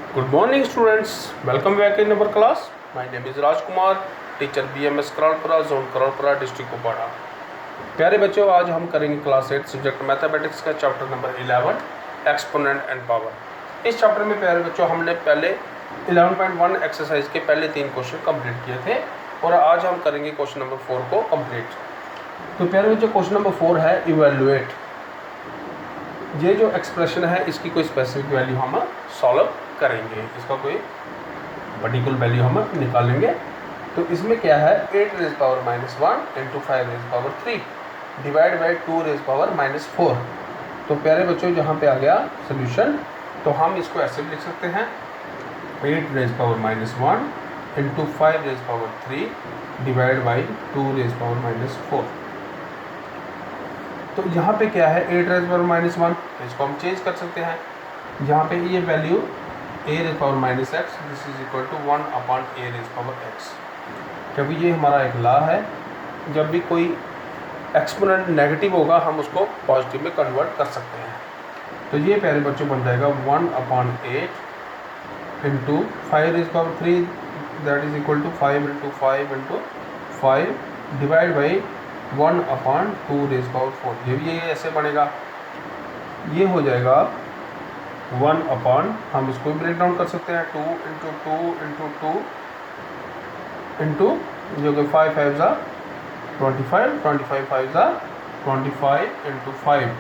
Good morning students, welcome back in our class. My name is Rajkumar, teacher BMS Karalpura, zone Karalpura, district Kupwara. प्यारे बच्चों, आज हम करेंगे class 8 subject mathematics का chapter number 11 exponent and power. इस chapter में प्यारे बच्चों हमने पहले 11.1 एक्सरसाइज के पहले 3 क्वेश्चन कंप्लीट किए थे और आज हम करेंगे क्वेश्चन नंबर 4 को कंप्लीट। तो प्यारे बच्चों क्वेश्चन नंबर 4 है इवेल्युएट। ये जो एक्सप्रेशन है इसकी कोई स्पेसिफिक वैल्यू हम सॉल्व करेंगे, इसका कोई पर्टिकुलर वैल्यू हम निकालेंगे। तो इसमें क्या है 8 rays power -1 into 5 raise power 3 divide by 2 raise power -4। तो प्यारे बच्चों यहाँ पे आ गया सोल्यूशन। तो हम इसको ऐसे भी लिख सकते हैं 8 rays power -1 into 5 raise power 3 divide by 2 raise power -4। तो यहाँ पे क्या है 8 रेज़ पावर -1, इसको हम चेंज कर सकते हैं। यहाँ पे ये value a raise power -x this is equal to 1 upon a raise power x, क्योंकि ये हमारा एक लॉ है, जब भी कोई एक्सपोनेंट नेगेटिव होगा हम उसको पॉजिटिव में कन्वर्ट कर सकते हैं। तो ये पहले बच्चों बन जाएगा 1 upon 8 into 5 raise power 3 that is equal to 5 into 5 into 5 divide by 1 upon 2 raise power 4। ये भी ये ऐसे बनेगा, ये हो जाएगा 1 अपॉन, हम इसको भी ब्रेक डाउन कर सकते हैं 2 इंटू 2 इंटू 2 इंटू जो कि 5 5 ज़ा 25 25 5 ज़ा 25 into 5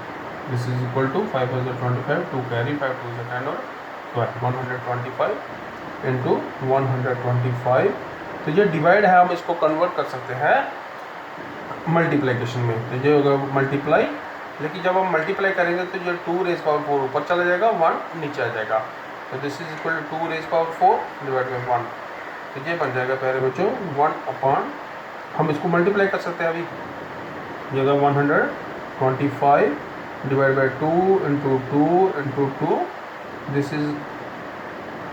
this is equal to 5 ज़ा 25 2 कैरी 5 2 ज़ा 10 और 12 125 इंटू 125। तो ये डिवाइड है, हम इसको कन्वर्ट कर सकते हैं मल्टीप्लिकेशन में। तो ये होगा मल्टीप्लाई, लेकिन जब हम मल्टीप्लाई करेंगे तो जो 2 रेज़ पावर 4 ऊपर चला जाएगा, 1 नीचे आ जाएगा। तो this is equal to 2 raise power 4 divide by 1। तो ये बन जाएगा प्यारे बच्चों 1 अपॉन, हम इसको मल्टीप्लाई कर सकते हैं अभी, ये होगा 125 divide by 2 into 2 into 2 this is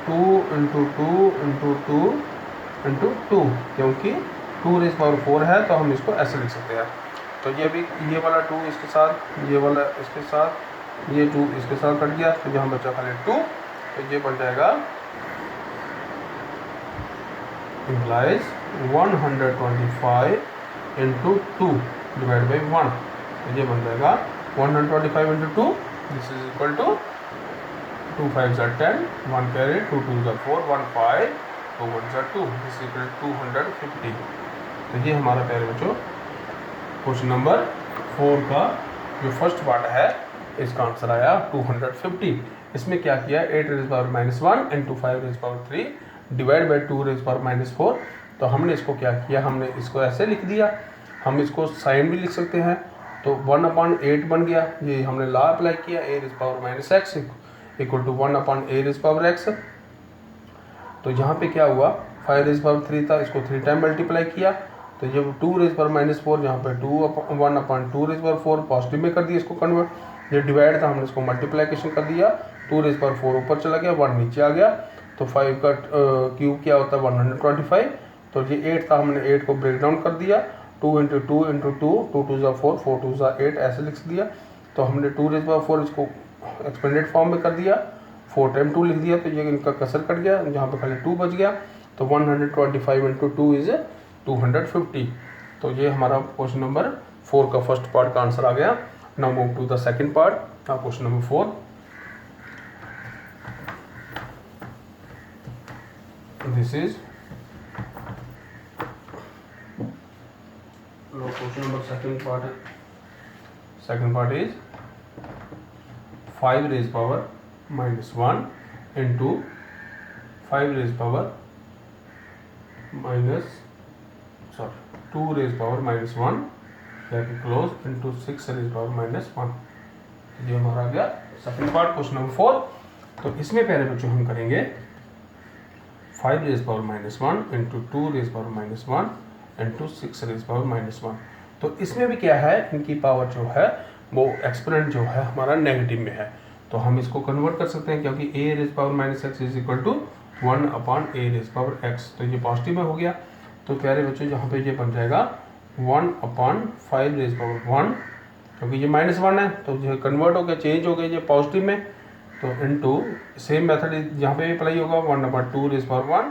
2 into 2 into 2 into 2, क्योंकि 2 रेज़ पावर 4 है तो हम इसको ऐसे लिख सकते हैं। तो ये भी ये वाला 2 इसके साथ, ये वाला इसके साथ, ये 2 इसके साथ कट गया, तो यहाँ बचा खाली 2। तो ये बन जाएगा इम्प्लाइज 125 इंटू 2 डिवाइड बाई 1। तो ये बन जाएगा 125 into 2 this is equal to 2 5 ज़ा 10 1 कैरी 2 2 ज़ा 4 1 5 2 1 ज़ा 2 दिस इज इक्वल टू 250। तो ये हमारा प्यारे बच्चों क्वेश्चन नंबर 4 का जो फर्स्ट पार्ट है इसका आंसर आया 250। इसमें क्या किया 8 rays power -1 into 5 raise power 3 divide by 2 raise power -4। तो हमने इसको क्या किया, हमने इसको ऐसे लिख दिया, हम इसको साइन भी लिख सकते हैं। तो 1 अपॉन 8 बन गया, ये हमने लॉ अप्लाई किया a raise power -x equal to 1 upon a raise power x। तो यहाँ पे क्या हुआ 5 रेज़ पावर 3 था, इसको 3 टाइम मल्टीप्लाई किया, तो जब 2 रेज़ पावर -4 यहाँ पे 1 अपॉन 2 रेज़ पावर 4 पॉजिटिव में कर दिया इसको कन्वर्ट। ये डिवाइड था, हमने इसको मल्टीप्लिकेशन कर दिया, 2 रेज़ पावर 4 ऊपर चला गया, 1 नीचे आ गया। तो 5 का क्यूब क्या होता है 125। तो ये 8 था, हमने 8 को ब्रेक डाउन कर दिया, 2 इंटू 2 इंटू 2 2 2 ज़ा 4 4 2 ज़ा 8 ऐसे लिख दिया। तो हमने 2 रेज़ पावर 4 इसको एक्सपेंडेड फॉर्म में कर दिया, 4 टाइम 2 लिख दिया, तो ये इनका कसर कट गया, जहाँ पे खाली 2 बच गया। तो 125 इंटू 2 इज 250। तो ये हमारा क्वेश्चन नंबर 4 का फर्स्ट पार्ट का आंसर आ गया। Now move to the second part, question number 4। This is question number second part is 5 raise power -1 into 5 raise power 2 raise power -1 close into 6 raise power -1। ये हमारा आ गया second part question number 4। तो इसमें पहले बच्चों हम करेंगे 5 raise power -1 into 2 raise power -1 into 6 raise power -1। तो इसमें भी क्या है, इनकी पावर जो है वो एक्सपोनेंट जो है हमारा नेगेटिव में है, तो हम इसको कन्वर्ट कर सकते हैं, क्योंकि a raise power -x is equal to 1 upon a raise power x। तो ये पॉजिटिव में हो गया। तो प्यारे बच्चों यहाँ पे ये बन जाएगा 1 अपॉन 5 रेज़ पावर 1, क्योंकि ये -1 है तो ये कन्वर्ट हो गया, चेंज हो गया ये पॉजिटिव में। तो इनटू सेम मेथड जहाँ पे भी अप्लाई होगा 1/2 रेज़ पावर 1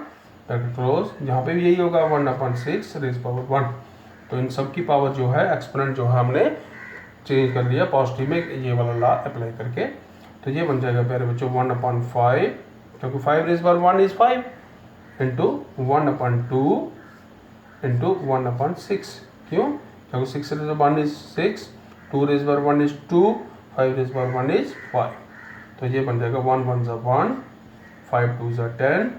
ब्रैकेट क्लोज, जहाँ पे भी यही होगा 1/6 रेज़ पावर 1। तो इन सब की पावर जो है एक्सपोनेंट जो है हमने चेंज कर लिया पॉजिटिव में ये वाला लॉ अप्लाई करके। तो ये बन जाएगा प्यारे बच्चों 1/5, क्योंकि 5 raise power 1 is 5 into 1/2 into 1/6। क्यों? क्योंकि 6 raise power 1 is 6, 2 raise power 1 is 2, 5 raise power 1 is 5। तो ये बन जाएगा 1 1 ज़ा 1, 5 2 ज़ा 10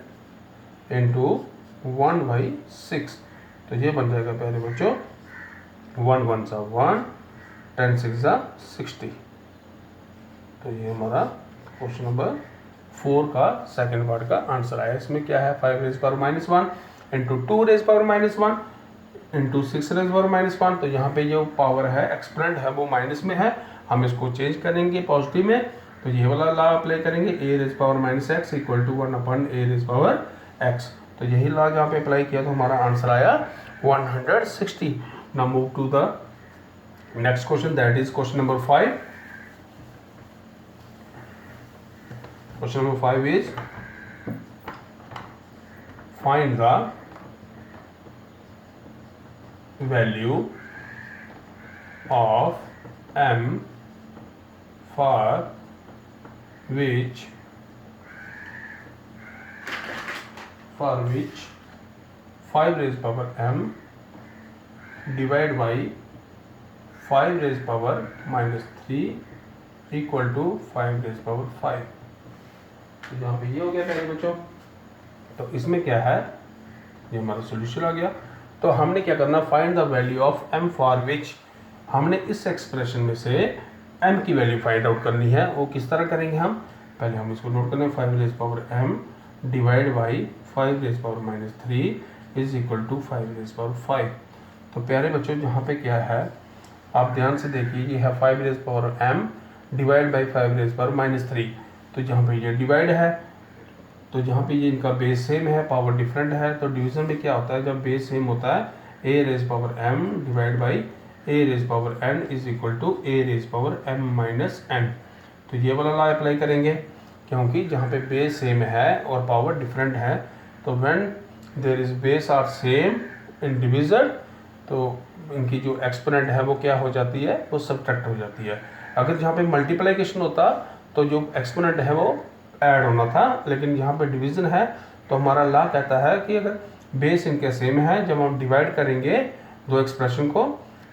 इंटू 1/6। तो ये बन जाएगा प्यारे बच्चों 1 1 ज़ा 1, 10 6 ज़ा 60। तो ये हमारा क्वेश्चन नंबर 4 का सेकंड पार्ट का आंसर आया। इसमें क्या है 5 raise power -1 into 2 raise power -1 into 6 raise power -1। तो यहाँ पे जो पावर है एक्सपोनेंट है वो माइनस में है, हम इसको चेंज करेंगे पॉजिटिव में। तो ये वाला लॉ अप्लाई करेंगे a raise power -x equal to 1/a raise power x। तो यही लॉ जहाँ पे अप्लाई किया तो हमारा आंसर आया 160। Now move to the next question, that is question number 5। Question number 5 is find the value of m for which 5 raised power m divided by 5 raised power -3 equal to 5 raised power 5। तो यहाँ पे ये हो गया पहले बच्चों। तो इसमें क्या है, ये हमारा सोल्यूशन आ गया। तो हमने क्या करना, find the value of m for which, हमने इस एक्सप्रेशन में से m की वैल्यू फाइंड आउट करनी है। वो किस तरह करेंगे हम, पहले हम इसको नोट करें 5 raise power m divide by 5 raise power -3 is equal to 5 raise power 5। तो प्यारे बच्चों यहाँ पे क्या है, आप ध्यान से देखिए, ये है 5 raise power m divide by 5 raise power -3। तो जहाँ पे ये डिवाइड है, तो जहाँ पे ये इनका बेस सेम है, पावर डिफरेंट है, तो डिवीजन में क्या होता है, जब बेस सेम होता है a raise power m divide by a raise power n is equal to a raise power m minus n। तो ये वाला लॉ अप्लाई करेंगे, क्योंकि जहाँ पे बेस सेम है और पावर डिफरेंट है, तो when there is base are same in division, तो इनकी जो एक्सपोनेंट है वो क्या हो जाती है, वो सब्ट्रैक्ट हो जाती है। अगर जहाँ पे मल्टीप्लिकेशन होता तो जो एक्सपोनेंट है वो ऐड होना था, लेकिन यहाँ पे डिवीजन है तो हमारा लॉ कहता है कि अगर बेस इनके सेम है, जब हम डिवाइड करेंगे दो एक्सप्रेशन को,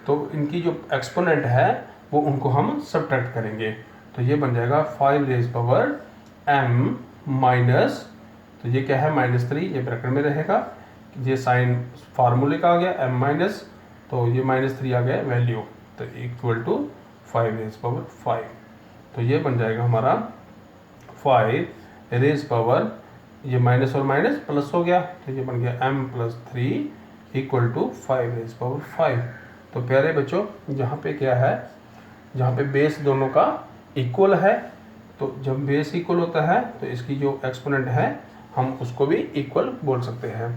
तो इनकी जो एक्सपोनेंट है वो उनको हम सब्ट्रैक्ट करेंगे। तो ये बन जाएगा 5 रेज़ पावर m माइनस, तो ये क्या है -3, ये ब्रैकेट में रहेगा, ये साइन फार्मूले का आ गया m माइनस, तो ये -3 आ गया वैल्यू, तो इक्वल टू 5 रेज़ पावर 5। तो ये बन जाएगा हमारा 5 रेज़ पावर, ये माइनस और माइनस प्लस हो गया, तो ये बन गया m+3 equal to 5 raise power 5। तो प्यारे बच्चों यहाँ पे क्या है, जहाँ पे बेस दोनों का इक्वल है, तो जब बेस इक्वल होता है तो इसकी जो एक्सपोनेंट है हम उसको भी इक्वल बोल सकते हैं।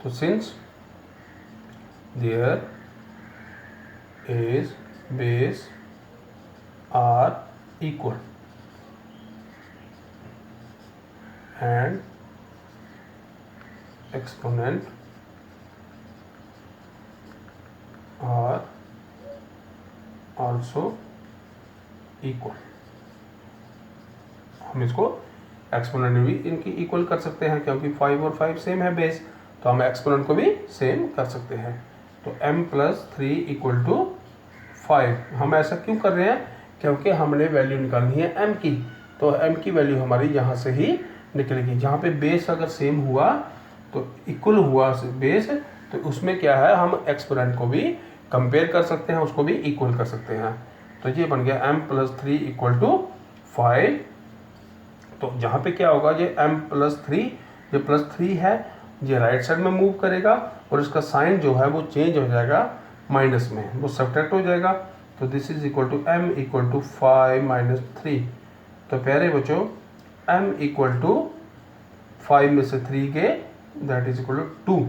तो since there is base are equal and exponent are also equal, हम इसको एक्सपोनेंट भी इनकी इक्वल कर सकते हैं, क्योंकि 5 और 5 सेम है बेस, तो हम एक्सपोनेंट को भी सेम कर सकते हैं। तो m+3 इक्वल टू 5। हम ऐसा क्यों कर रहे हैं, क्योंकि हमने वैल्यू निकालनी है m की, तो m की वैल्यू हमारी यहाँ से ही निकलेगी। जहाँ पे बेस अगर सेम हुआ तो इक्वल हुआ बेस, तो उसमें क्या है, हम एक्सपोनेंट को भी कंपेयर कर सकते हैं, उसको भी इक्वल कर सकते हैं। तो ये बन गया m+3 इक्वल टू 5। तो जहाँ पे क्या होगा, ये m+3, ये +3 है, ये राइट साइड में मूव करेगा और इसका साइन जो है वो चेंज हो जाएगा माइनस में, वो सब्ट्रैक्ट हो जाएगा। तो this is equal to m equal to 5 - 3। तो प्यारे बच्चों m इक्वल टू 5 में से 3 गए, दैट इज इक्वल टू 2।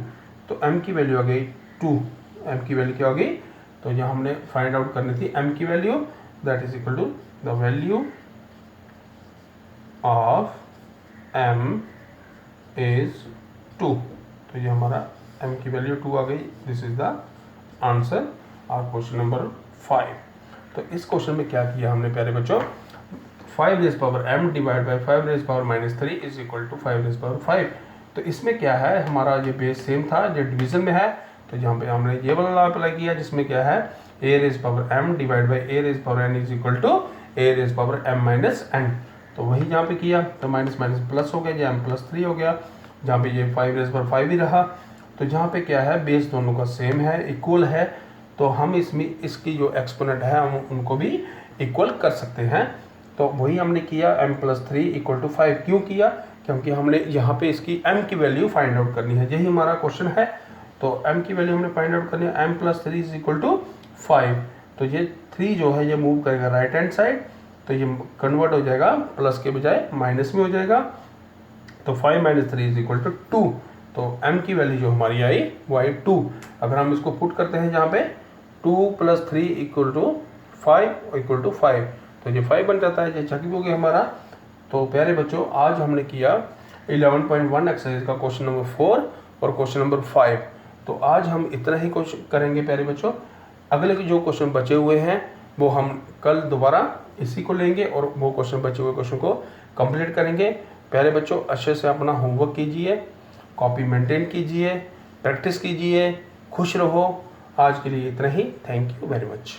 तो m की वैल्यू आ गई 2। m की वैल्यू क्या हो गई, तो यहाँ हमने फाइंड आउट करनी थी m की value, that is equal to the value of m is 2। तो ये हमारा m की वैल्यू 2 आ गई। This is the answer of question number 5। तो इस क्वेश्चन में क्या किया हमने प्यारे बच्चों, 5 raise power m divide by 5 raise power -3 is equal to 5 raise power 5। तो इसमें क्या है, हमारा ये बेस सेम था जो डिवीजन में है, तो जहाँ पे हमने ये वाला अप्लाई किया जिसमें क्या है a raise power m divide by a raise power n is equal to a raise power m minus n। तो वही जहाँ पे किया तो माइनस माइनस प्लस हो गया, m प्लस 3 हो गया, जहाँ पे ये 5 रेज़ पावर 5 ही रहा। तो जहाँ पे क्या है बेस दोनों का सेम है, इक्वल है, तो हम इसमें इसकी जो एक्सपोनेंट है हम उनको भी इक्वल कर सकते हैं। तो वही हमने किया, m प्लस 3 इक्वल टू 5। क्यों किया, क्योंकि हमने यहाँ पे इसकी m की वैल्यू फाइंड आउट करनी है, यही हमारा क्वेश्चन है। तो m की वैल्यू हमने फाइंड आउट करनी है, m plus 3 is equal to 5। तो ये 3 जो है ये मूव करेगा राइट हैंड साइड, तो ये कन्वर्ट हो जाएगा प्लस के बजाय माइनस में हो जाएगा। तो 5 माइनस 3 इज इक्वल टू 2। तो m की वैल्यू जो हमारी आई वो आई 2। अगर हम इसको पुट करते हैं जहाँ पे 2 plus 3 equal to 5 equal to 5, तो ये 5 बन जाता है, ये चेक हो गया हमारा। तो प्यारे बच्चों आज हमने किया 11.1 एक्सरसाइज का क्वेश्चन नंबर 4 और क्वेश्चन नंबर 5। तो आज हम इतना ही क्वेश्चन करेंगे प्यारे बच्चों। अगले के जो क्वेश्चन बचे हुए हैं वो हम कल दोबारा इसी को लेंगे और वो क्वेश्चन बचे हुए क्वेश्चन को कंप्लीट करेंगे। प्यारे बच्चों अच्छे से अपना होमवर्क कीजिए, कॉपी मेंटेन कीजिए, प्रैक्टिस कीजिए, खुश रहो। आज के लिए इतना ही। Thank you very much.